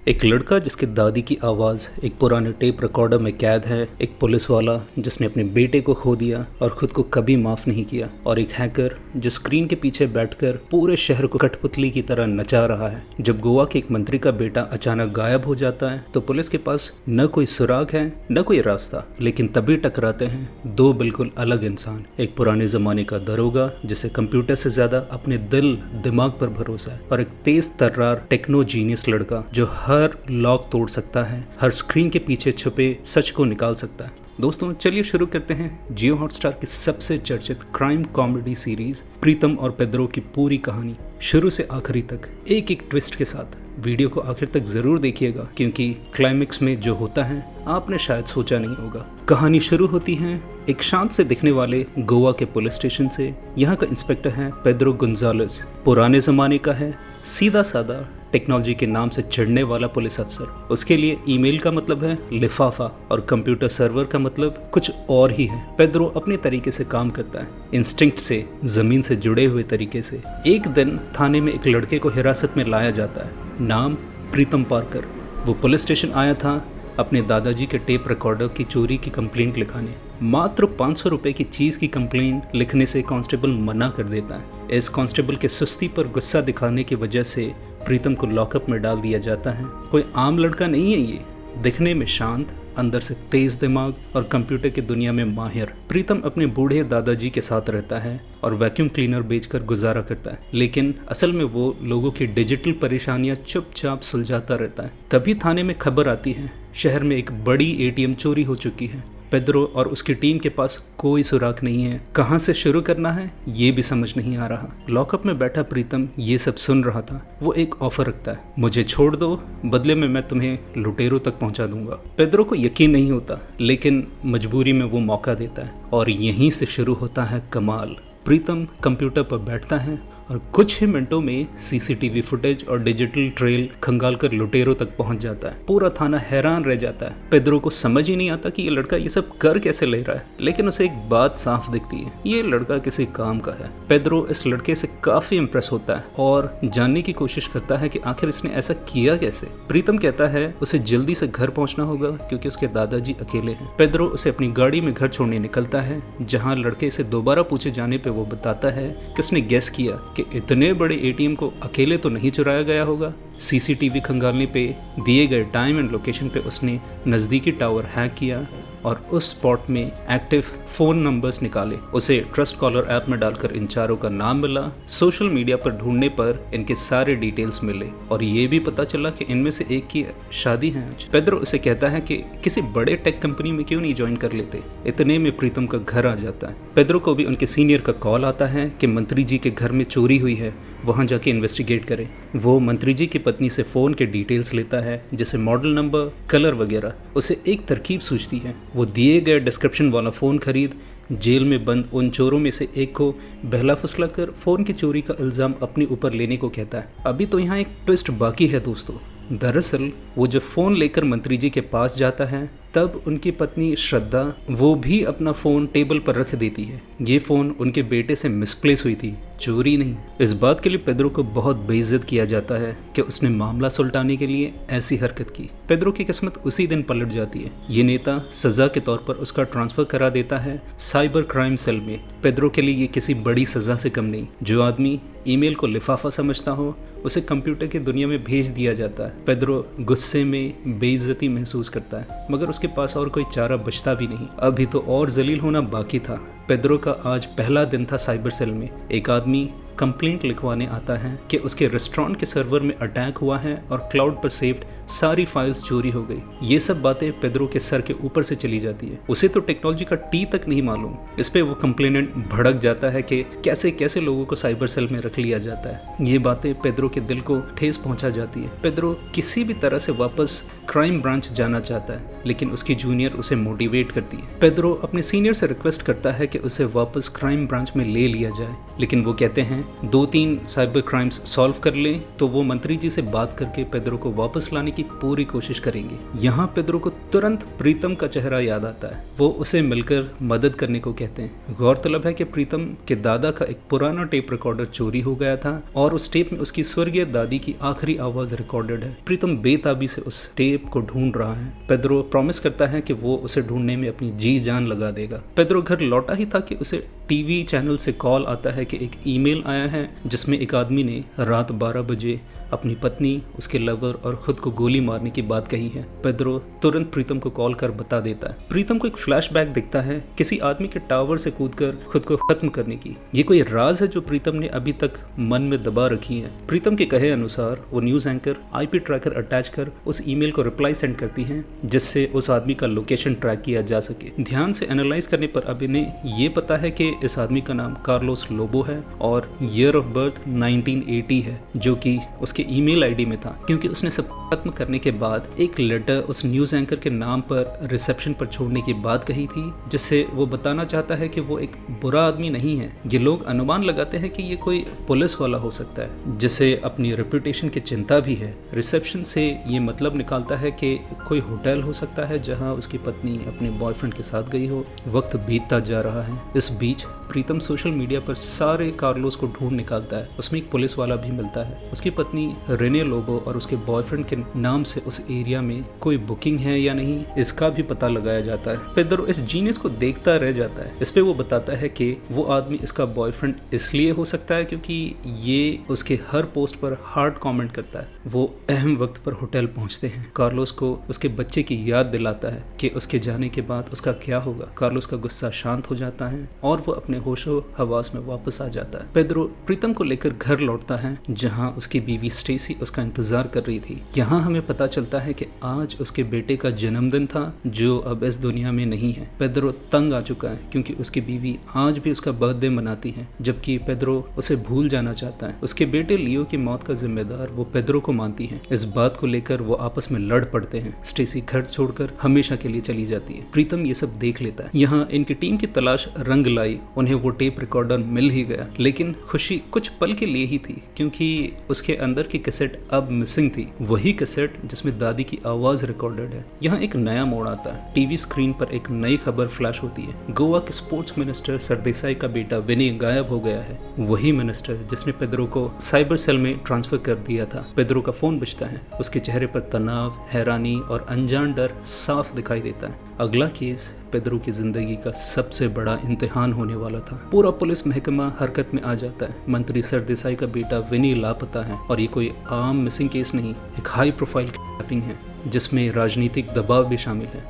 एक लड़का जिसकी दादी की आवाज़ एक पुराने टेप रिकॉर्डर में कैद है, एक पुलिस वाला जिसने अपने बेटे को खो दिया और खुद को कभी माफ़ नहीं किया, और एक हैकर जो स्क्रीन के पीछे बैठकर पूरे शहर को कठपुतली की तरह नचा रहा है। जब गोवा के एक मंत्री का बेटा अचानक गायब हो जाता है तो पुलिस के पास न कोई सुराग है न कोई रास्ता, लेकिन तभी टकराते हैं दो बिल्कुल अलग इंसान। एक पुराने ज़माने का दरोगा जिसे कंप्यूटर से ज़्यादा अपने दिल दिमाग पर भरोसा है, और एक तेज तर्रार टेक्नो जीनियस लड़का जो हर लॉक तोड़ सकता है, हर स्क्रीन के पीछे छुपे सच को निकाल सकता है। दोस्तों चलिए शुरू करते हैं जियो हॉटस्टार की सबसे चर्चित क्राइम कॉमेडी सीरीज प्रीतम और पेद्रो की पूरी कहानी शुरू से आखिरी तक एक एक ट्विस्ट के साथ। वीडियो को आखिर तक जरूर देखिएगा क्योंकि क्लाइमेक्स में जो होता है आपने शायद सोचा नहीं होगा। कहानी शुरू होती है एक शांत से दिखने वाले गोवा के पुलिस स्टेशन से। यहाँ का इंस्पेक्टर है पेद्रो गोंजालेस, पुराने जमाने का है, सीधा साधा टेक्नोलॉजी के नाम से चिढ़ने वाला पुलिस अफसर। उसके लिए ईमेल का मतलब है लिफाफा और कंप्यूटर सर्वर का मतलब कुछ और ही है। पेद्रो अपने तरीके से काम करता है, इंस्टिंक्ट से, जमीन से जुड़े हुए तरीके से। एक दिन थाने में एक लड़के को हिरासत में लाया जाता है, नाम प्रीतम पार्कर। वो पुलिस स्टेशन आया था अपने दादाजी के टेप रिकॉर्डर की चोरी की कंप्लेंट लिखाने। मात्र 500 रुपए की चीज़ की कंप्लेंट लिखने से कांस्टेबल मना कर देता है। इस कांस्टेबल के सुस्ती पर गुस्सा दिखाने की वजह से प्रीतम को लॉकअप में डाल दिया जाता है। कोई आम लड़का नहीं है ये, दिखने में शांत, अंदर से तेज दिमाग और कंप्यूटर की दुनिया में माहिर। प्रीतम अपने बूढ़े दादाजी के साथ रहता है और वैक्यूम क्लीनर बेचकर गुजारा करता है, लेकिन असल में वो लोगों की डिजिटल परेशानियां चुपचाप सुलझाता रहता है। तभी थाने में खबर आती है शहर में एक बड़ी एटीएम चोरी हो चुकी है। पेद्रो और उसकी टीम के पास कोई सुराग नहीं है, कहां से शुरू करना है ये भी समझ नहीं आ रहा। लॉकअप में बैठा प्रीतम ये सब सुन रहा था। वो एक ऑफर रखता है, मुझे छोड़ दो, बदले में मैं तुम्हें लुटेरों तक पहुंचा दूंगा। पेद्रो को यकीन नहीं होता, लेकिन मजबूरी में वो मौका देता है और यहीं से शुरू होता है कमाल। प्रीतम कंप्यूटर पर बैठता है और कुछ ही मिनटों में सीसीटीवी फुटेज और डिजिटल ट्रेल खंगालकर लुटेरों तक पहुंच जाता है। पूरा थाना हैरान रह जाता है। पेद्रो को समझ ही नहीं आता कि ये लड़का ये सब कर कैसे ले रहा है, लेकिन उसे एक बात साफ दिखती है, ये लड़का किसी काम का है। पेद्रो इस लड़के से काफी इंप्रेस होता है और जानने की कोशिश करता है कि आखिर इसने ऐसा किया कैसे। प्रीतम कहता है उसे जल्दी से घर पहुंचना होगा क्योंकि उसके दादाजी अकेले हैं। पेद्रो उसे अपनी गाड़ी में घर छोड़ने निकलता है, जहाँ लड़के से दोबारा पूछे जाने पर वो बताता है कि उसने गेस किया कि इतने बड़े एटीएम को अकेले तो नहीं चुराया गया होगा। सीसीटीवी खंगालने पे दिए गए टाइम एंड लोकेशन पे उसने नज़दीकी टावर हैक किया और उस स्पॉट में एक्टिव फ़ोन नंबर्स निकाले। उसे ट्रस्ट कॉलर ऐप में डालकर इन चारों का नाम मिला। सोशल मीडिया पर ढूंढने पर इनके सारे डिटेल्स मिले और ये भी पता चला कि इनमें से एक की शादी है आज। पेद्रो उसे कहता है कि किसी बड़े टेक कंपनी में क्यों नहीं ज्वाइन कर लेते। इतने में प्रीतम का घर आ जाता है। पेद्रो को भी उनके सीनियर का कॉल आता है कि मंत्री जी के घर में चोरी हुई है, वहाँ जाके इन्वेस्टिगेट करें। वो मंत्री जी की पत्नी से फ़ोन के डिटेल्स लेता है, जैसे मॉडल नंबर, कलर वगैरह। उसे एक तरकीब सूझती है। वो दिए गए डिस्क्रिप्शन वाला फ़ोन खरीद जेल में बंद उन चोरों में से एक को बहला फुसला कर फ़ोन की चोरी का इल्ज़ाम अपने ऊपर लेने को कहता है। अभी तो यहाँ एक ट्विस्ट बाकी है दोस्तों। दरअसल वो जब फ़ोन लेकर मंत्री जी के पास जाता है तब उनकी पत्नी श्रद्धा वो भी अपना फ़ोन टेबल पर रख देती है। ये फ़ोन उनके बेटे से मिसप्लेस हुई थी, चोरी नहीं। इस बात के लिए पेद्रो को बहुत बेइज्जत किया जाता है कि उसने मामला सुलटाने के लिए ऐसी हरकत की। पेद्रो की किस्मत उसी दिन पलट जाती है। ये नेता सज़ा के तौर पर उसका ट्रांसफ़र करा देता है साइबर क्राइम सेल में। पेद्रो के लिए ये किसी बड़ी सज़ा से कम नहीं। जो आदमी ईमेल को लिफाफा समझता हो उसे कंप्यूटर की दुनिया में भेज दिया जाता है। पेद्रो गुस्से में बेइज्जती महसूस करता है, मगर उसके पास और कोई चारा बचता भी नहीं। अभी तो और जलील होना बाकी था। पेद्रो का आज पहला दिन था साइबर सेल में। एक आदमी कंप्लेंट लिखवाने आता है कि उसके रेस्टोरेंट के सर्वर में अटैक हुआ है और क्लाउड पर सेव्ड सारी फाइल्स चोरी हो गई। ये सब बातें पेद्रो के सर के ऊपर से चली जाती है। उसे तो टेक्नोलॉजी का टी तक नहीं मालूम। इस पे वो कंप्लेनेंट भड़क जाता है कि कैसे कैसे लोगों को साइबर सेल में रख लिया जाता है। ये बातें पेद्रो के दिल को ठेस पहुंचा जाती है। पेद्रो किसी भी तरह से वापस क्राइम ब्रांच जाना चाहता है, लेकिन उसकी जूनियर उसे मोटिवेट करती है। पेद्रो अपने सीनियर से रिक्वेस्ट करता है कि उसे वापस क्राइम ब्रांच में ले लिया जाए, लेकिन वो कहते हैं हैं 2-3 साइबर क्राइम्स सॉल्व कर लें तो वो मंत्री जी से बात करके पेद्रो को वापस लाने की पूरी कोशिश करेंगे। यहाँ पेद्रो को तुरंत प्रीतम का चेहरा याद आता है। वो उसे मिलकर मदद करने को कहते हैं। गौरतलब है कि प्रीतम के दादा का एक पुराना टेप रिकॉर्डर चोरी हो गया था और उस टेप में उसकी स्वर्गीय दादी की आखिरी आवाज रिकॉर्डेड है। प्रीतम बेताबी से उस टेप को ढूंढ रहा है। पेद्रो प्रॉमिस करता है कि वो उसे ढूंढने में अपनी जी जान लगा देगा। पेद्रो घर लौटा ही था कि उसे टीवी चैनल से कॉल आता है कि एक ईमेल आया है जिसमें एक आदमी ने रात 12 बजे अपनी पत्नी, उसके लवर और खुद को गोली मारने की बात कही है। पेद्रो तुरंत प्रीतम को कॉल कर बता देता है। प्रीतम को एक फ्लैशबैक दिखता है किसी आदमी के टावर से कूदकर खुद को खत्म करने की। ये कोई राज है जो प्रीतम ने अभी तक मन में दबा रखी है। प्रीतम के कहे अनुसार वो news anchor IP tracker attach कर उस ईमेल को रिप्लाई सेंड करती है जिससे उस आदमी का लोकेशन ट्रैक किया जा सके। ध्यान से एनालाइज करने पर अब इन्हें ये पता है कि इस आदमी का नाम कार्लोस लोबो है और ईयर ऑफ बर्थ 1980 है, जो कि उसके ईमेल आईडी में था क्योंकि उसने सब खत्म करने के बाद एक लेटर उस न्यूज एंकर के नाम पर रिसेप्शन पर छोड़ने की बात कही थी, जिससे वो बताना चाहता है कि वो एक बुरा आदमी नहीं है। ये लोग अनुमान लगाते हैं कि ये कोई पुलिस वाला हो सकता है जिसे अपनी रेपुटेशन की चिंता भी है। रिसेप्शन से ये मतलब निकालता है कि कोई होटल हो सकता है जहां उसकी पत्नी अपने बॉयफ्रेंड के साथ गई हो। वक्त बीतता जा रहा है। इस बीच प्रीतम सोशल मीडिया पर सारे कार्लोस को ढूंढ निकालता है। उसमें एक पुलिस वाला भी मिलता है। उसकी पत्नी रेने लोबो और उसके बॉयफ्रेंड के नाम से उस एरिया में कोई बुकिंग है या नहीं, इसका भी पता लगाया जाता है। पेद्रो इस जीनियस को देखता रह जाता है। इस पे वो बताता है कि वो आदमी इसका बॉयफ्रेंड इसलिए हो सकता है क्योंकि ये उसके हर पोस्ट पर हार्ड कमेंट करता है। वो अहम वक्त पर होटल पहुंचते हैं। कार्लोस को उसके बच्चे की याद दिलाता है कि उसके जाने के बाद उसका क्या होगा। कार्लोस का गुस्सा शांत हो जाता है और वो अपने होशो हवास में वापस आ जाता है। पेद्रो प्रीतम को लेकर घर लौटता है जहां उसकी बीवी स्टेसी उसका इंतजार कर रही थी। यहाँ हमें पता चलता है कि आज उसके बेटे का जन्मदिन था जो अब इस दुनिया में नहीं है। पेद्रो तंग आ चुका है क्योंकि उसकी बीवी आज भी उसका बर्थडे मनाती है जबकि पेद्रो उसे भूल जाना चाहता है। उसके बेटे लियो की मौत का जिम्मेदार वो पेद्रो को मानती है। इस बात को लेकर वो आपस में लड़ पड़ते हैं। स्टेसी घर छोड़कर हमेशा के लिए चली जाती है। प्रीतम ये सब देख लेता है। यहाँ इनकी टीम की तलाश रंग लाई। उन्हें वो टेप रिकॉर्डर मिल ही गया, लेकिन खुशी कुछ पल के लिए ही थी क्योंकि उसके अंदर की कैसेट अब मिसिंग थी। वही कैसेट जिसमें दादी की आवाज रिकॉर्डेड है। यहाँ एक नया मोड़ आता है। टीवी स्क्रीन पर एक नई खबर फ्लैश होती है। गोवा के स्पोर्ट्स मिनिस्टर सरदेसाई का बेटा विनी गायब हो गया है। वही मिनिस्टर जिसने पेद्रो को साइबर सेल में ट्रांसफर कर दिया था। पेद्रो का फोन बजता है। उसके चेहरे पर तनाव, हैरानी और अनजान डर साफ दिखाई देता है। अगला केस पेद्रो की जिंदगी का सबसे बड़ा इम्तिहान होने वाला था। पूरा पुलिस महकमा हरकत में आ जाता है। मंत्री सरदेसाई का बेटा विनी लापता है और ये कोई आम मिसिंग केस नहीं, एक हाई प्रोफाइल किडनैपिंग है जिसमें राजनीतिक दबाव भी शामिल है।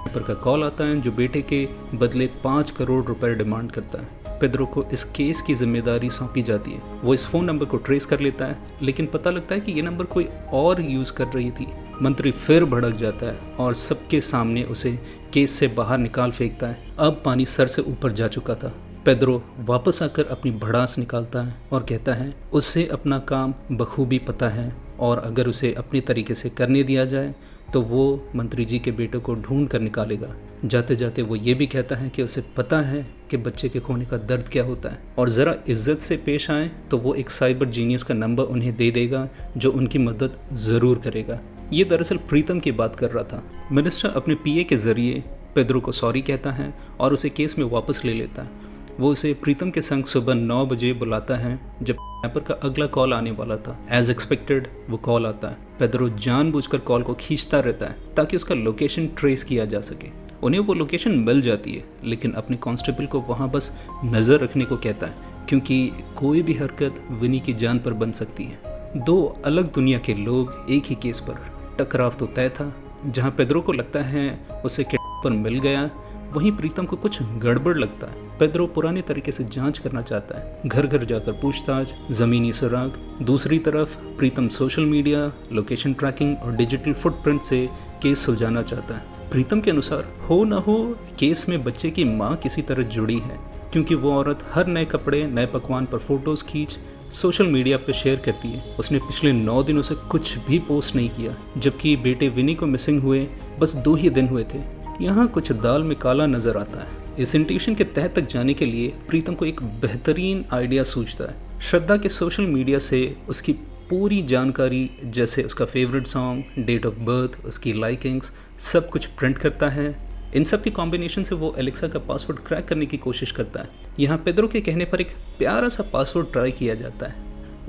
पर का कॉल आता है जो बेटे के बदले 5 करोड़ रुपए डिमांड करता है। पेद्रो को इस केस की जिम्मेदारी सौंपी जाती है। वो इस फोन नंबर को ट्रेस कर लेता है, लेकिन पता लगता है कि ये नंबर कोई और यूज कर रही थी। मंत्री फिर भड़क जाता है और सबके सामने उसे केस से बाहर निकाल फेंकता है। अब पानी सर से ऊपर जा चुका था। पेद्रो वापस आकर अपनी भड़ास निकालता है और कहता है उसे अपना काम बखूबी पता है और अगर उसे अपने तरीके से करने दिया जाए तो वो मंत्री जी के बेटे को ढूंढ कर निकालेगा। जाते जाते वो ये भी कहता है कि उसे पता है कि बच्चे के खोने का दर्द क्या होता है और ज़रा इज्जत से पेश आए तो वो एक साइबर जीनियस का नंबर उन्हें दे देगा जो उनकी मदद ज़रूर करेगा। ये दरअसल प्रीतम की बात कर रहा था। मिनिस्टर अपने PA के ज़रिए पेद्रो को सॉरी कहता है और उसे केस में वापस ले लेता है। वो उसे प्रीतम के संग सुबह 9 बजे बुलाता है जब स्नैपर का अगला कॉल आने वाला था। एज एक्सपेक्टेड वो कॉल आता है। पेद्रो जानबूझकर कॉल को खींचता रहता है ताकि उसका लोकेशन ट्रेस किया जा सके। उन्हें वो लोकेशन मिल जाती है, लेकिन अपने कांस्टेबल को वहाँ बस नज़र रखने को कहता है क्योंकि कोई भी हरकत विनी की जान पर बन सकती है। 2 अलग दुनिया के लोग एक ही केस पर। टकराव तो तय था। जहाँ पेद्रो को लगता है उसे किडनैपर मिल गया, वहीं प्रीतम को कुछ गड़बड़ लगता है। पेद्रो पुराने तरीके से जांच करना चाहता है, घर घर जाकर पूछताछ, जमीनी सुराग। दूसरी तरफ प्रीतम सोशल मीडिया, लोकेशन ट्रैकिंग और डिजिटल फुटप्रिंट से केस सुलझाना चाहता है। प्रीतम के अनुसार हो न हो केस में बच्चे की माँ किसी तरह जुड़ी है क्योंकि वो औरत हर नए कपड़े, नए पकवान पर फोटोज खींच सोशल मीडिया पे शेयर करती है। उसने पिछले 9 दिनों से कुछ भी पोस्ट नहीं किया, जबकि बेटे विनी को मिसिंग हुए बस 2 ही दिन हुए थे। यहाँ कुछ दाल में काला नजर आता है। इस इंट्यूशन के तह तक जाने के लिए प्रीतम को एक बेहतरीन आइडिया सूझता है। श्रद्धा के सोशल मीडिया से उसकी पूरी जानकारी, जैसे उसका favourite song, date of birth, उसकी लाइकिंग्स, सब कुछ प्रिंट करता है। इन सब की कॉम्बिनेशन से वो एलेक्सा का पासवर्ड क्रैक करने की कोशिश करता है। यहाँ पेद्रो के कहने पर एक प्यारा सा पासवर्ड ट्राई किया जाता है,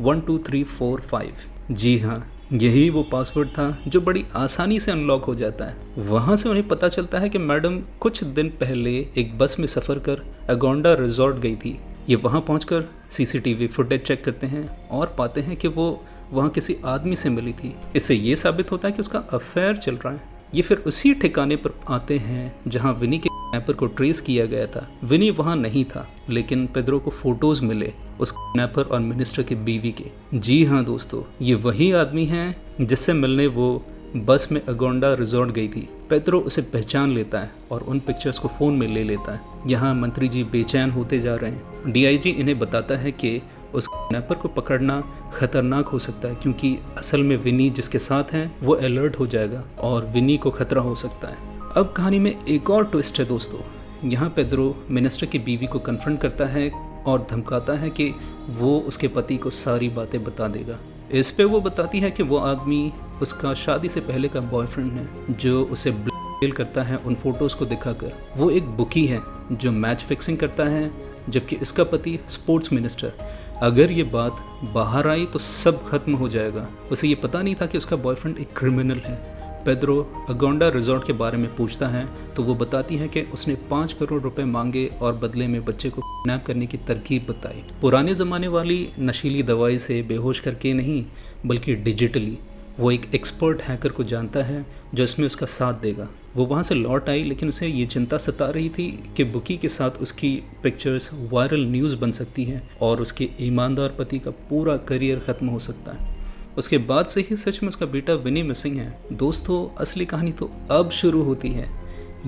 1 2 3 4 5। जी हाँ, यही वो पासवर्ड था जो बड़ी आसानी से अनलॉक हो जाता है। वहाँ से उन्हें पता चलता है कि मैडम कुछ दिन पहले एक बस में सफ़र कर अगोंडा रिजॉर्ट गई थी। ये वहाँ पहुंचकर सीसीटीवी फुटेज चेक करते हैं और पाते हैं कि वो वहाँ किसी आदमी से मिली थी। इससे ये साबित होता है कि उसका अफेयर चल रहा है। ये फिर उसी ठिकाने पर आते हैं जहाँ विनी के किडनैपर को ट्रेस किया गया था। विनी वहाँ नहीं था, लेकिन पेद्रो को फोटोज मिले उस किडनैपर और मिनिस्टर की बीवी के। जी हाँ दोस्तों, ये वही आदमी है जिससे मिलने वो बस में अगोंडा रिजॉर्ट गई थी। पेद्रो उसे पहचान लेता है और उन पिक्चर्स को फ़ोन में ले लेता है। यहाँ मंत्री जी बेचैन होते जा रहे हैं। डीआईजी इन्हें बताता है कि उस किडनैपर को पकड़ना खतरनाक हो सकता है, क्योंकि असल में विनी जिसके साथ हैं वो अलर्ट हो जाएगा और विनी को खतरा हो सकता है। अब कहानी में एक और ट्विस्ट है दोस्तों। यहाँ पेद्रो मिनिस्टर की बीवी को कन्फ्रंट करता है और धमकाता है कि वो उसके पति को सारी बातें बता देगा। इस पे वो बताती है कि वो आदमी उसका शादी से पहले का बॉयफ्रेंड है, जो उसे ब्लैकमेल करता है उन फोटोज़ को दिखाकर। वो एक बुकी है जो मैच फिक्सिंग करता है, जबकि इसका पति स्पोर्ट्स मिनिस्टर। अगर ये बात बाहर आई तो सब खत्म हो जाएगा। उसे ये पता नहीं था कि उसका बॉयफ्रेंड एक क्रिमिनल है। पेद्रो अगोंडा रिजॉर्ट के बारे में पूछता है तो वो बताती है कि उसने 5 करोड़ रुपए मांगे और बदले में बच्चे को किडनैप करने की तरकीब बताई। पुराने ज़माने वाली नशीली दवाई से बेहोश करके नहीं, बल्कि डिजिटली। वो एक एक्सपर्ट हैकर को जानता है जो इसमें उसका साथ देगा। वो वहाँ से लौट आई, लेकिन उसे ये चिंता सता रही थी कि बुकी के साथ उसकी पिक्चर्स वायरल न्यूज़ बन सकती हैं और उसके ईमानदार पति का पूरा करियर ख़त्म हो सकता है। उसके बाद से ही सच में उसका बेटा विनी मिसिंग है। दोस्तों, असली कहानी तो अब शुरू होती है।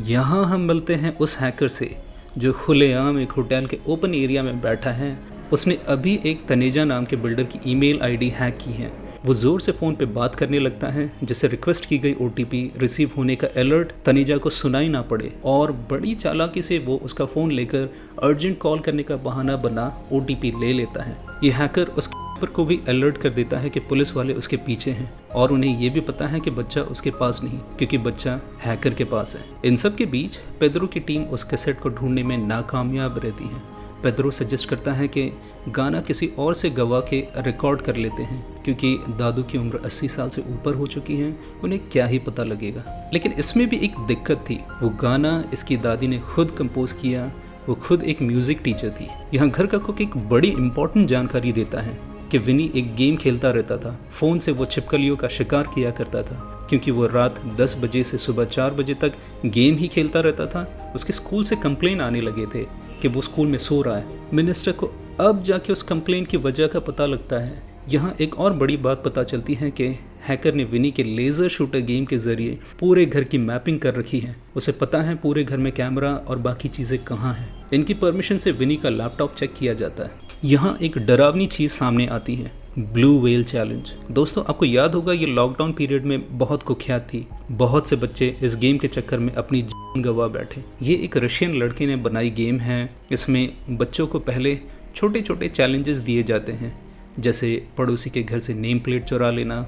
यहाँ हम मिलते हैं उस हैकर से जो खुलेआम एक होटल के ओपन एरिया में बैठा है। उसने अभी एक तनेजा नाम के बिल्डर की ईमेल आईडी हैक की है। वो ज़ोर से फ़ोन पे बात करने लगता है, जिससे रिक्वेस्ट की गई ओटीपी रिसीव होने का अलर्ट तनेजा को सुनाई ना पड़े, और बड़ी चालाकी से वो उसका फ़ोन लेकर अर्जेंट कॉल करने का बहाना बना ओटीपी ले लेता है। ये हैकर उस पर को भी अलर्ट कर देता है कि पुलिस वाले उसके पीछे हैं, और उन्हें ये भी पता है कि बच्चा उसके पास नहीं, क्योंकि बच्चा हैकर के पास है। इन सब के बीच पेद्रो की टीम उस कैसेट को ढूंढने में नाकामयाब रहती है। पेद्रो सजेस्ट करता है कि गाना किसी और से गवा के रिकॉर्ड कर लेते हैं, क्योंकि दादू की उम्र 80 साल से ऊपर हो चुकी है, उन्हें क्या ही पता लगेगा। लेकिन इसमें भी एक दिक्कत थी। वो गाना इसकी दादी ने खुद कंपोज किया। वो खुद एक म्यूज़िक टीचर थी। यहाँ घर का कुक एक बड़ी इंपॉर्टेंट जानकारी देता है कि विनी एक गेम खेलता रहता था। फ़ोन से वो छिपकलियों का शिकार किया करता था, क्योंकि वो रात 10 बजे से सुबह 4 बजे तक गेम ही खेलता रहता था। उसके स्कूल से कंप्लेन आने लगे थे कि वो स्कूल में सो रहा है। मिनिस्टर को अब जाके उस कंप्लेन की वजह का पता लगता है। यहाँ एक और बड़ी बात पता चलती है कि हैकर ने विनी के लेज़र शूटर गेम के ज़रिए पूरे घर की मैपिंग कर रखी है। उसे पता है पूरे घर में कैमरा और बाकी चीज़ें कहाँ हैं। इनकी परमिशन से विनी का लैपटॉप चेक किया जाता है। यहाँ एक डरावनी चीज़ सामने आती है, ब्लू व्हेल चैलेंज। दोस्तों, आपको याद होगा ये लॉकडाउन पीरियड में बहुत कुख्यात थी। बहुत से बच्चे इस गेम के चक्कर में अपनी जान गंवा बैठे। ये एक रशियन लड़के ने बनाई गेम है। इसमें बच्चों को पहले छोटे छोटे चैलेंजेस दिए जाते हैं, जैसे पड़ोसी के घर से नेम प्लेट चुरा लेना,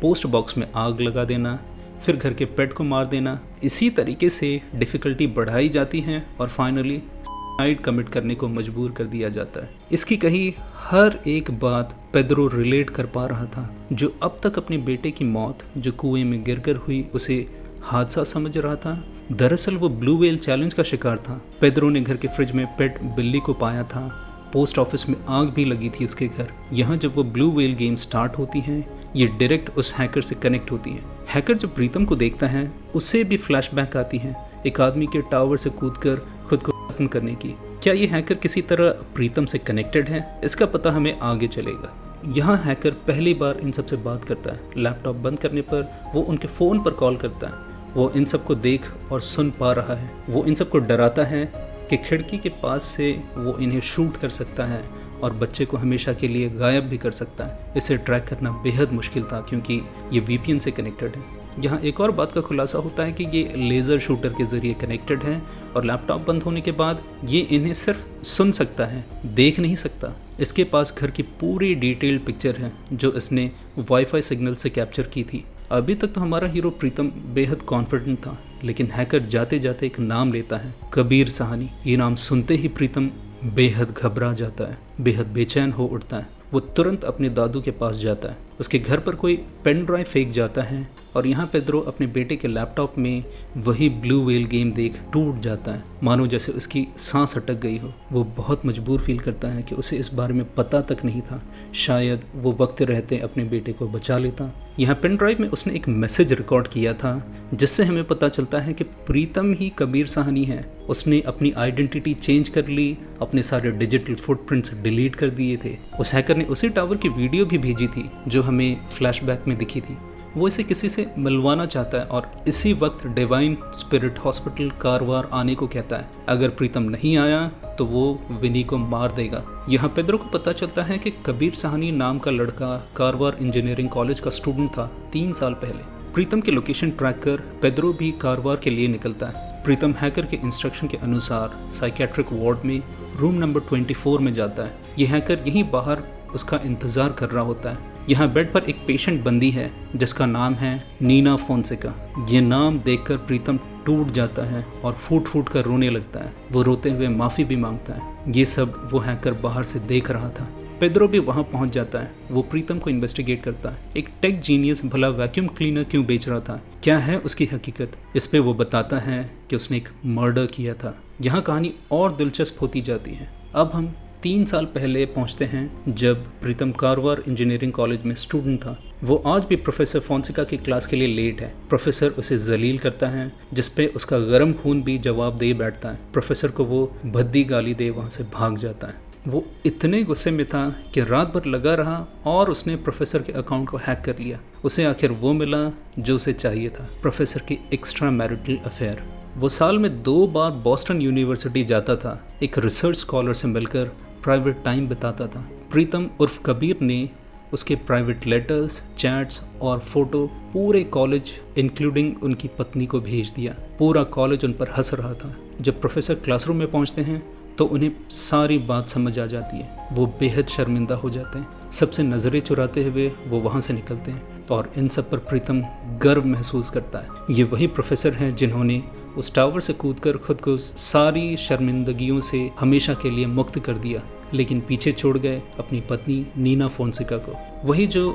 पोस्ट बॉक्स में आग लगा देना, फिर घर के पेट को मार देना। इसी तरीके से डिफ़िकल्टी बढ़ाई जाती है और फाइनली सुसाइड कमिट करने को मजबूर कर दिया जाता है। इसकी कही हर एक बात पेद्रो रिलेट कर पा रहा था, जो अब तक अपने बेटे की मौत जो कुएं में गिरकर हुई उसे हादसा समझ रहा था। दरअसल वो ब्लू व्हेल चैलेंज का शिकार था। पेद्रो ने घर के फ्रिज में पेट बिल्ली को पाया था। पोस्ट ऑफिस में आग भी लगी थी उसके घर। यहाँ जब वो ब्लू व्हेल गेम स्टार्ट होती है, ये डायरेक्ट उस हैकर से कनेक्ट होती है। हैकर जब प्रीतम को देखता है, उससे भी फ्लैशबैक आती है एक आदमी के टावर से कूदकर खुद को खत्म करने की। क्या ये हैकर किसी तरह प्रीतम से कनेक्टेड है? इसका पता हमें आगे चलेगा। यहाँ हैकर पहली बार इन सब से बात करता है। लैपटॉप बंद करने पर वो उनके फ़ोन पर कॉल करता है। वो इन सब को देख और सुन पा रहा है। वो इन सब को डराता है कि खिड़की के पास से वो इन्हें शूट कर सकता है और बच्चे को हमेशा के लिए गायब भी कर सकता है। इसे ट्रैक करना बेहद मुश्किल था, क्योंकि ये VPN से कनेक्टेड है। यहाँ एक और बात का खुलासा होता है कि ये लेज़र शूटर के ज़रिए कनेक्टेड है और लैपटॉप बंद होने के बाद ये इन्हें सिर्फ सुन सकता है, देख नहीं सकता। इसके पास घर की पूरी डिटेल्ड पिक्चर है जो इसने वाईफाई सिग्नल से कैप्चर की थी। अभी तक तो हमारा हीरो प्रीतम बेहद कॉन्फिडेंट था, लेकिन हैकर जाते जाते एक नाम लेता है, कबीर साहनी। ये नाम सुनते ही प्रीतम बेहद घबरा जाता है, बेहद बेचैन हो उठता है। वो तुरंत अपने दादू के पास जाता है। उसके घर पर कोई पेन ड्राइव फेंक जाता है और यहाँ पेद्रो अपने बेटे के लैपटॉप में वही ब्लू व्हेल गेम देख टूट जाता है, मानो जैसे उसकी सांस अटक गई हो। वो बहुत मजबूर फील करता है कि उसे इस बारे में पता तक नहीं था। शायद वो वक्त रहते अपने बेटे को बचा लेता। यहाँ पेन ड्राइव में उसने एक मैसेज रिकॉर्ड किया था जिससे हमें पता चलता है कि प्रीतम ही कबीर साहनी है। उसने अपनी आइडेंटिटी चेंज कर ली, अपने सारे डिजिटल फुटप्रिंट्स डिलीट कर दिए थे। उस हैकर ने उसी टावर की वीडियो भी भेजी थी जो हमें फ्लैशबैक में दिखी थी। वो इसे किसी से मिलवाना चाहता है और इसी वक्त डिवाइन स्पिरिट हॉस्पिटल कारवार आने को कहता है। अगर प्रीतम नहीं आया तो वो विनी को मार देगा। यहाँ पेद्रो को पता चलता है कि कबीर साहनी नाम का लड़का कारवार इंजीनियरिंग कॉलेज का स्टूडेंट था 3 साल पहले। प्रीतम की लोकेशन ट्रैक कर पेद्रो भी कारवार के लिए निकलता है। प्रीतम हैकर के इंस्ट्रक्शन के अनुसार साइकेट्रिक वार्ड में रूम नंबर 24 में जाता है। ये हैकर यहीं बाहर उसका इंतज़ार कर रहा होता है। यहाँ बेड पर एक पेशेंट बंदी है जिसका नाम है नीना फोंसेका। ये नाम देखकर प्रीतम टूट जाता है और फूट फूट कर रोने लगता है। वो रोते हुए माफ़ी भी मांगता है। ये सब वो हैकर बाहर से देख रहा था। पेद्रो भी वहाँ पहुँच जाता है। वो प्रीतम को इन्वेस्टिगेट करता है। एक टेक जीनियस भला वैक्यूम क्लीनर क्यों बेच रहा था, क्या है उसकी हकीकत, इस पे वो बताता है कि उसने एक मर्डर किया था। यहाँ कहानी और दिलचस्प होती जाती है। अब हम 3 साल पहले पहुंचते हैं जब प्रीतम कारवार इंजीनियरिंग कॉलेज में स्टूडेंट था। वो आज भी प्रोफेसर फोंसेका की क्लास के लिए लेट है। प्रोफेसर उसे जलील करता है जिस पे उसका गर्म खून भी जवाब दे बैठता है। प्रोफेसर को वो भद्दी गाली दे वहाँ से भाग जाता है। वो इतने गुस्से में था कि रात भर लगा रहा और उसने प्रोफेसर के अकाउंट को हैक कर लिया। उसे आखिर वो मिला जो उसे चाहिए था, प्रोफेसर की एक्स्ट्रा मैरिटल अफेयर। वो साल में 2 बार बॉस्टन यूनिवर्सिटी जाता था, एक रिसर्च स्कॉलर से मिलकर प्राइवेट टाइम बिताता था। प्रीतम उर्फ कबीर ने उसके प्राइवेट लेटर्स, चैट्स और फोटो पूरे कॉलेज इंक्लूडिंग उनकी पत्नी को भेज दिया। पूरा कॉलेज उन पर हंस रहा था। जब प्रोफेसर क्लासरूम में पहुंचते हैं तो उन्हें सारी बात समझ आ जाती है। वो बेहद शर्मिंदा हो जाते हैं। सबसे नज़रें चुराते हुए वो वहाँ से निकलते हैं और इन सब पर प्रीतम गर्व महसूस करता है। ये वही प्रोफेसर हैं जिन्होंने उस टावर से कूदकर खुद को सारी शर्मिंदगियों से हमेशा के लिए मुक्त कर दिया, लेकिन पीछे छोड़ गए अपनी पत्नी नीना फोंसेका को। वही जो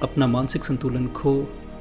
अपना मानसिक संतुलन खो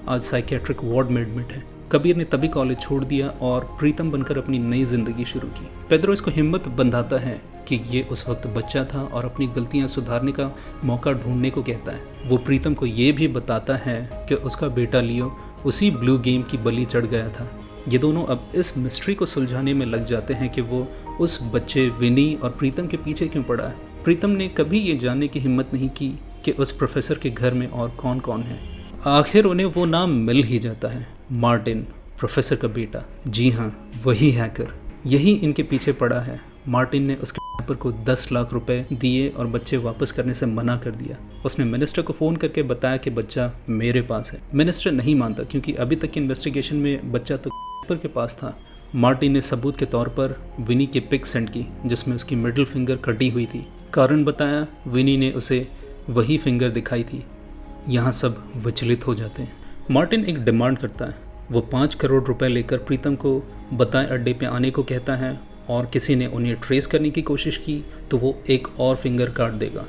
आज साइकेट्रिक वार्ड में एडमिट है। कबीर ने तभी कॉलेज छोड़ दिया और प्रीतम बनकर अपनी नई जिंदगी शुरू की। पेद्रो इसको हिम्मत बंधाता है कि ये उस वक्त बच्चा था और अपनी गलतियां सुधारने का मौका ढूंढने को कहता है। वो प्रीतम को ये भी बताता है कि उसका बेटा लियो उसी ब्लू गेम की बलि चढ़ गया था। ये दोनों अब इस मिस्ट्री को सुलझाने में लग जाते हैं कि वो उस बच्चे विनी और प्रीतम के पीछे क्यों पड़ा है। प्रीतम ने कभी ये जानने की हिम्मत नहीं की कि उस प्रोफेसर के घर में और कौन कौन है। आखिर उन्हें वो नाम मिल ही जाता है, मार्टिन, प्रोफेसर का बेटा। जी हाँ, वही हैकर, यही इनके पीछे पड़ा है। मार्टिन ने उसके पर को 10 लाख रुपए दिए और बच्चे वापस करने से मना कर दिया। उसने मिनिस्टर को फ़ोन करके बताया कि बच्चा मेरे पास है। मिनिस्टर नहीं मानता क्योंकि अभी तक की इन्वेस्टिगेशन में बच्चा तो के पास था। मार्टिन ने सबूत के तौर पर विनी की पिक सेंड की जिसमें उसकी मिडिल फिंगर कटी हुई थी। कारण बताया, विनी ने उसे वही फिंगर दिखाई थी। यहाँ सब विचलित हो जाते हैं। मार्टिन एक डिमांड करता है। वो 5 करोड़ रुपए लेकर प्रीतम को बताए अड्डे पे आने को कहता है और किसी ने उन्हें ट्रेस करने की कोशिश की तो वो एक और फिंगर काट देगा।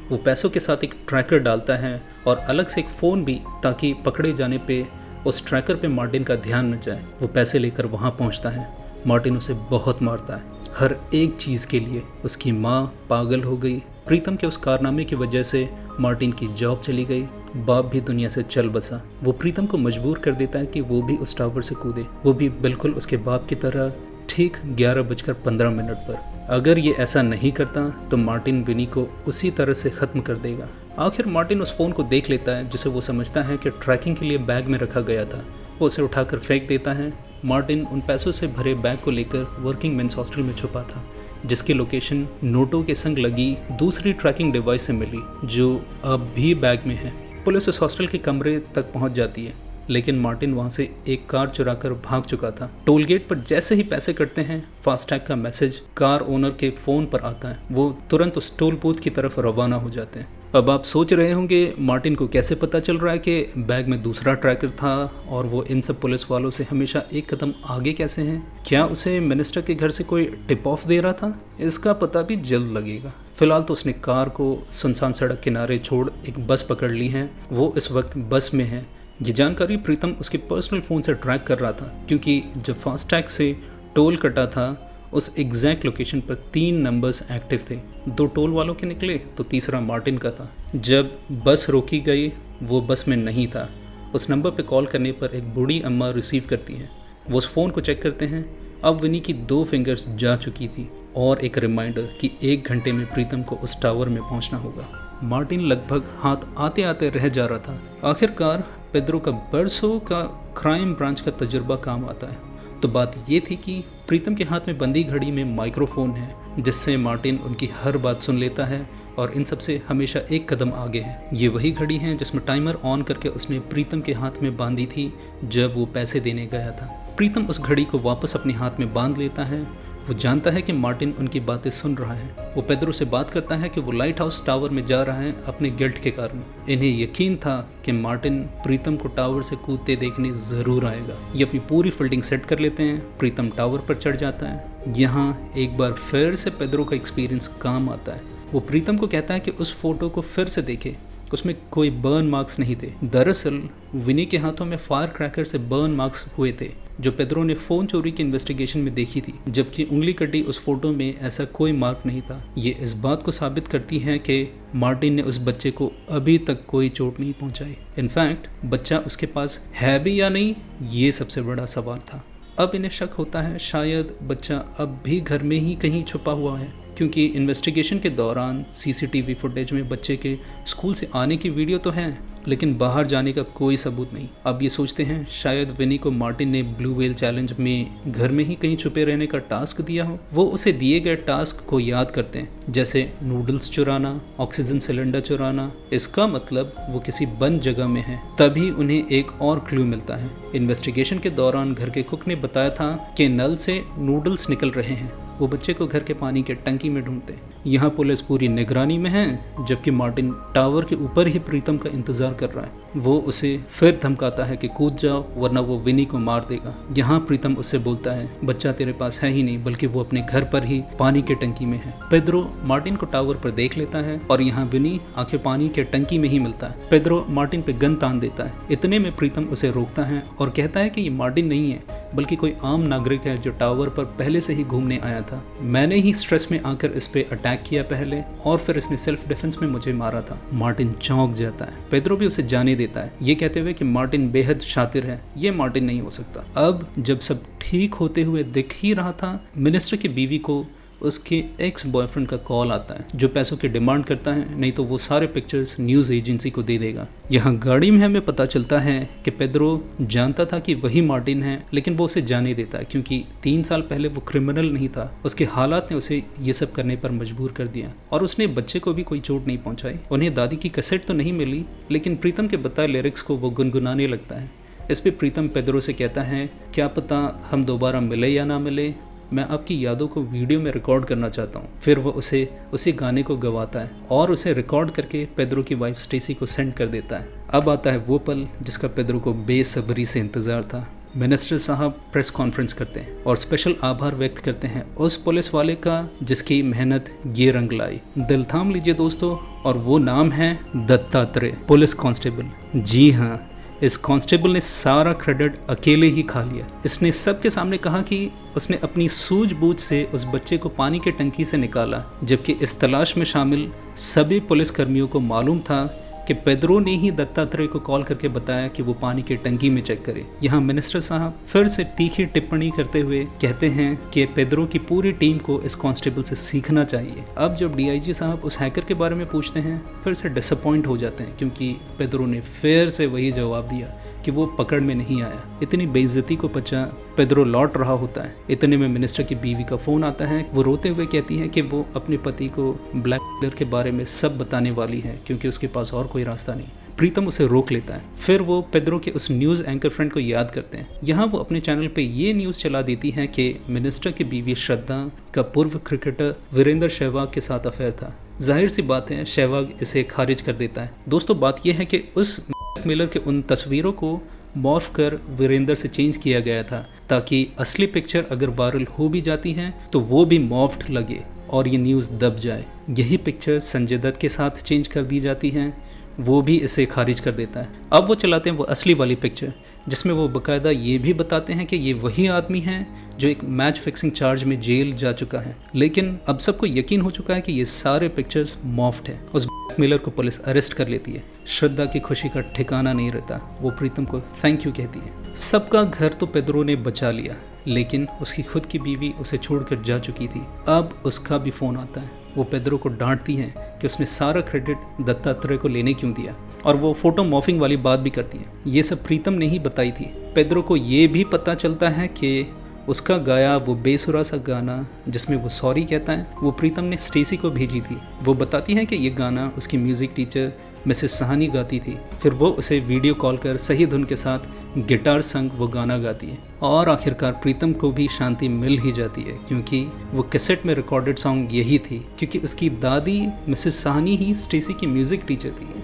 वो पैसों के साथ एक ट्रैकर डालता है और अलग से एक फ़ोन भी, ताकि पकड़े जाने पे उस ट्रैकर पे मार्टिन का ध्यान न जाए। वो पैसे लेकर वहाँ पहुँचता है। मार्टिन उसे बहुत मारता है, हर एक चीज़ के लिए। उसकी माँ पागल हो गई। प्रीतम के उस कारनामे की वजह से मार्टिन की जॉब चली गई। बाप भी दुनिया से चल बसा। वो प्रीतम को मजबूर कर देता है कि वो भी उस टावर से कूदे, वो भी बिल्कुल उसके बाप की तरह, ठीक 11:15 पर। अगर ये ऐसा नहीं करता तो मार्टिन विनी को उसी तरह से ख़त्म कर देगा। आखिर मार्टिन उस फ़ोन को देख लेता है जिसे वो समझता है कि ट्रैकिंग के लिए बैग में रखा गया था। वो उसे उठाकर फेंक देता है। मार्टिन उन पैसों से भरे बैग को लेकर वर्किंग मेंस हॉस्टल में छुपा था, जिसकी लोकेशन नोटों के संग लगी दूसरी ट्रैकिंग डिवाइस से मिली जो अब भी बैग में है। पुलिस उस हॉस्टल के कमरे तक पहुंच जाती है। लेकिन मार्टिन वहां से एक कार चुराकर भाग चुका था। टोल गेट पर जैसे ही पैसे कटते हैं, फास्टैग का मैसेज कार ओनर के फोन पर आता है। वो तुरंत उस टोल बूथ की तरफ रवाना हो जाते हैं। अब आप सोच रहे होंगे मार्टिन को कैसे पता चल रहा है कि बैग में दूसरा ट्रैकर था और वो इन सब पुलिस वालों से हमेशा एक कदम आगे कैसे हैं? क्या उसे मिनिस्टर के घर से कोई टिप ऑफ दे रहा था? इसका पता भी जल्द लगेगा। फिलहाल तो उसने कार को सुनसान सड़क किनारे छोड़ एक बस पकड़ ली है। वो इस वक्त बस में है। ये जानकारी प्रीतम उसके पर्सनल फ़ोन से ट्रैक कर रहा था, क्योंकि जब फास्टैग से टोल कटा था उस एग्जैक्ट लोकेशन पर 3 नंबर्स एक्टिव थे। 2 टोल वालों के निकले तो तीसरा मार्टिन का था। जब बस रोकी गई वो बस में नहीं था। उस नंबर पे कॉल करने पर एक बूढ़ी अम्मा रिसीव करती हैं। वो उस फ़ोन को चेक करते हैं। अब विनी की 2 फिंगर्स जा चुकी थी और एक रिमाइंडर कि 1 घंटे में प्रीतम को उस टावर में पहुंचना होगा। मार्टिन लगभग हाथ आते आते रह जा रहा था। आखिरकार पेड्रो का बरसों का क्राइम ब्रांच का तजुर्बा काम आता है। तो बात ये थी कि प्रीतम के हाथ में बंदी घड़ी में माइक्रोफोन है, जिससे मार्टिन उनकी हर बात सुन लेता है और इन सबसे हमेशा एक कदम आगे है। ये वही घड़ी है जिसमें टाइमर ऑन करके उसने प्रीतम के हाथ में बांधी थी जब वो पैसे देने गया था। प्रीतम उस घड़ी को वापस अपने हाथ में बांध लेता है। वो जानता है कि मार्टिन उनकी बातें सुन रहा है। वो पेड्रो से बात करता है कि वो लाइट हाउस टावर में जा रहा है अपने गिल्ट के कारण। इन्हें यकीन था कि मार्टिन प्रीतम को टावर से कूदते देखने ज़रूर आएगा। ये अपनी पूरी फील्डिंग सेट कर लेते हैं। प्रीतम टावर पर चढ़ जाता है। यहाँ एक बार फिर से पेड्रो का एक्सपीरियंस काम आता है। वो प्रीतम को कहता है कि उस फोटो को फिर से देखे, उसमें कोई बर्न मार्क्स नहीं थे। दरअसल विनी के हाथों में फायर क्रैकर से बर्न मार्क्स हुए थे, जो पेड्रो ने फ़ोन चोरी की इन्वेस्टिगेशन में देखी थी, जबकि उंगली कटी उस फोटो में ऐसा कोई मार्क नहीं था। ये इस बात को साबित करती है कि मार्टिन ने उस बच्चे को अभी तक कोई चोट नहीं पहुंचाई। इनफैक्ट बच्चा उसके पास है भी या नहीं, ये सबसे बड़ा सवाल था। अब इन्हें शक होता है शायद बच्चा अब भी घर में ही कहीं छुपा हुआ है, क्योंकि इन्वेस्टिगेशन के दौरान सीसीटीवी फुटेज में बच्चे के स्कूल से आने की वीडियो तो है, लेकिन बाहर जाने का कोई सबूत नहीं। अब ये सोचते हैं शायद विनी को मार्टिन ने ब्लू व्हेल चैलेंज में घर में ही कहीं छुपे रहने का टास्क दिया हो। वो उसे दिए गए टास्क को याद करते हैं, जैसे नूडल्स चुराना, ऑक्सीजन सिलेंडर चुराना। इसका मतलब वो किसी बंद जगह में है। तभी उन्हें एक और क्लू मिलता है। इन्वेस्टिगेशन के दौरान घर के कुक ने बताया था कि नल से नूडल्स निकल रहे हैं। वो बच्चे को घर के पानी के टंकी में ढूंढते। यहाँ पुलिस पूरी निगरानी में है, जबकि मार्टिन टावर के ऊपर ही प्रीतम का इंतजार कर रहा है। वो उसे फिर धमकाता है कि कूद जाओ वरना वो विनी को मार देगा। यहाँ प्रीतम उससे बोलता है बच्चा तेरे पास है ही नहीं, बल्कि वो अपने घर पर ही पानी के टंकी में है। पेड्रो मार्टिन को टावर पर देख लेता है और यहाँ विनी आखिर पानी के टंकी में ही मिलता है। पेड्रो मार्टिन पे गन तान देता है। इतने में प्रीतम उसे रोकता है और कहता है कि ये मार्टिन नहीं है, बल्कि कोई आम नागरिक है जो टावर पर पहले से ही घूमने आया था। मैंने ही स्ट्रेस में आकर इस पे अटैक किया पहले, और फिर इसने सेल्फ डिफेंस में मुझे मारा था। मार्टिन चौंक जाता है। पेड्रो भी उसे जाने देता है, ये कहते हुए कि मार्टिन बेहद शातिर है, ये मार्टिन नहीं हो सकता। अब जब सब ठीक होते हुए दिख ही रहा था, मिनिस्टर की बीवी को उसके एक्स बॉयफ्रेंड का कॉल आता है, जो पैसों की डिमांड करता है, नहीं तो वो सारे पिक्चर्स न्यूज़ एजेंसी को दे देगा। यहाँ गाड़ी में हमें पता चलता है कि पेड्रो जानता था कि वही मार्टिन है, लेकिन वो उसे जाने देता है क्योंकि 3 साल पहले वो क्रिमिनल नहीं था। उसके हालात ने उसे ये सब करने पर मजबूर कर दिया और उसने बच्चे को भी कोई चोट नहीं पहुंचाई। उन्हें दादी की कैसेट तो नहीं मिली, लेकिन प्रीतम के बताए लिरिक्स को वो गुनगुनाने लगता है। इस पर प्रीतम पेड्रो से कहता है क्या पता हम दोबारा मिले या ना मिले, मैं आपकी यादों को वीडियो में रिकॉर्ड करना चाहता हूँ। फिर वो उसे उसी गाने को गवाता है और उसे रिकॉर्ड करके पेड्रो की वाइफ स्टेसी को सेंड कर देता है। अब आता है वो पल जिसका पेड्रो को बेसब्री से इंतज़ार था। मिनिस्टर साहब प्रेस कॉन्फ्रेंस करते हैं और स्पेशल आभार व्यक्त करते हैं उस पुलिस वाले का जिसकी मेहनत ये रंग लाई। दिल थाम लीजिए दोस्तों, और वो नाम है दत्तात्रेय, पुलिस कांस्टेबल। जी हाँ, इस कांस्टेबल ने सारा क्रेडिट अकेले ही खा लिया। इसने सबके सामने कहा कि उसने अपनी सूझबूझ से उस बच्चे को पानी के टंकी से निकाला, जबकि इस तलाश में शामिल सभी पुलिसकर्मियों को मालूम था कि पेड्रो ने ही दत्तात्रेय को कॉल करके बताया कि वो पानी की टंकी में चेक करे। यहाँ मिनिस्टर साहब फिर से तीखी टिप्पणी करते हुए कहते हैं कि पेड्रो की पूरी टीम को इस कांस्टेबल से सीखना चाहिए। अब जब डीआईजी साहब उस हैकर के बारे में पूछते हैं, फिर से डिसअपॉइंट हो जाते हैं क्योंकि पेड्रो ने फिर से वही जवाब दिया कि वो पकड़ में नहीं आया। इतनी बेइज्जती को बचा पेड्रो लौट रहा होता है। इतने में मिनिस्टर की बीवी का फ़ोन आता है। वो रोते हुए कहती है कि वो अपने पति को ब्लैकमेलर के बारे में सब बताने वाली है क्योंकि उसके पास और कोई रास्ता नहीं। प्रीतम उसे रोक लेता है। फिर वो पेद्रो के उस न्यूज़ एंकर फ्रेंड को याद करते हैं। यहाँ वो अपने चैनल पे ये न्यूज़ चला देती है कि मिनिस्टर की बीवी श्रद्धा का पूर्व क्रिकेटर वीरेंद्र सहवाग के साथ अफेयर था। जाहिर सी बात है सहवाग इसे खारिज कर देता है। दोस्तों बात यह है कि उस मिलर के उन तस्वीरों को मॉर्फ कर वीरेंद्र से चेंज किया गया था ताकि असली पिक्चर अगर वायरल हो भी जाती है तो वो भी मॉर्फ्ड लगे और ये न्यूज़ दब जाए। यही पिक्चर संजय दत्त के साथ चेंज कर दी जाती है, वो भी इसे खारिज कर देता है। अब वो चलाते हैं वो असली वाली पिक्चर जिसमें वो बाकायदा ये भी बताते हैं कि ये वही आदमी है जो एक मैच फिक्सिंग चार्ज में जेल जा चुका है। लेकिन अब सबको यकीन हो चुका है कि ये सारे पिक्चर्स मॉर्फ्ड है। उस मिलर को पुलिस अरेस्ट कर लेती है। श्रद्धा की खुशी का ठिकाना नहीं रहता। वो प्रीतम को थैंक यू कहती है। सबका घर तो पेद्रो ने बचा लिया, लेकिन उसकी खुद की बीवी उसे छोड़कर जा चुकी थी। अब उसका भी फ़ोन आता है। वो पेद्रो को डांटती है कि उसने सारा क्रेडिट दत्तात्रेय को लेने क्यों दिया, और वो फोटो मॉर्फिंग वाली बात भी करती है। ये सब प्रीतम ने ही बताई थी। पेद्रो को ये भी पता चलता है कि उसका गाया वो बेसुरा सा गाना जिसमें वो सॉरी कहता है, वो प्रीतम ने स्टेसी को भेजी थी। वो बताती है कि ये गाना उसकी म्यूज़िक टीचर मिसेस सहानी गाती थी। फिर वो उसे वीडियो कॉल कर सही धुन के साथ गिटार संग वो गाना गाती है और आखिरकार प्रीतम को भी शांति मिल ही जाती है, क्योंकि वो कैसेट में रिकॉर्डेड सॉन्ग यही थी, क्योंकि उसकी दादी मिसेस सहानी ही स्टेसी की म्यूज़िक टीचर थी।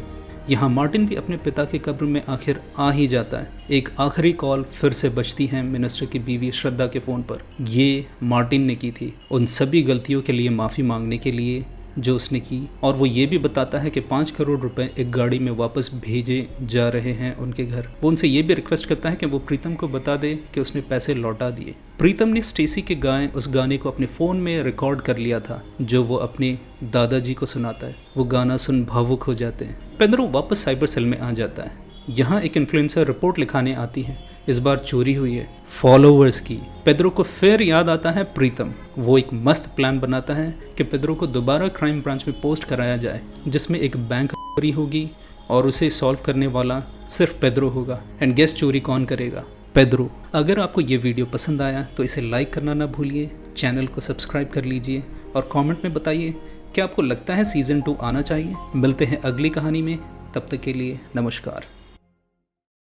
यहाँ मार्टिन भी अपने पिता के कब्र में आखिर आ ही जाता है। एक आखिरी कॉल फिर से बजती है मिनिस्टर की बीवी श्रद्धा के फ़ोन पर। ये मार्टिन ने की थी, उन सभी गलतियों के लिए माफ़ी मांगने के लिए जो उसने की। और वो ये भी बताता है कि 5 करोड़ रुपए एक गाड़ी में वापस भेजे जा रहे हैं उनके घर। वो उनसे ये भी रिक्वेस्ट करता है कि वो प्रीतम को बता दे कि उसने पैसे लौटा दिए। प्रीतम ने स्टेसी के गाए उस गाने को अपने फ़ोन में रिकॉर्ड कर लिया था जो वो अपने दादाजी को सुनाता है। वो गाना सुन भावुक हो जाते हैं। पेद्रो वापस साइबर सेल में आ जाता है। यहाँ एक इन्फ्लुएंसर रिपोर्ट लिखाने आती है। इस बार चोरी हुई है फॉलोअर्स की। पेद्रो को फिर याद आता है प्रीतम। वो एक मस्त प्लान बनाता है कि पेद्रो को दोबारा क्राइम ब्रांच में पोस्ट कराया जाए, जिसमें एक बैंक चोरी होगी और उसे सॉल्व करने वाला सिर्फ पेद्रो होगा। एंड गेस चोरी कौन करेगा? पेद्रो। अगर आपको ये वीडियो पसंद आया तो इसे लाइक करना ना भूलिए, चैनल को सब्सक्राइब कर लीजिए और कमेंट में बताइए क्या आपको लगता है सीज़न 2 आना चाहिए। मिलते हैं अगली कहानी में, तब तक के लिए नमस्कार।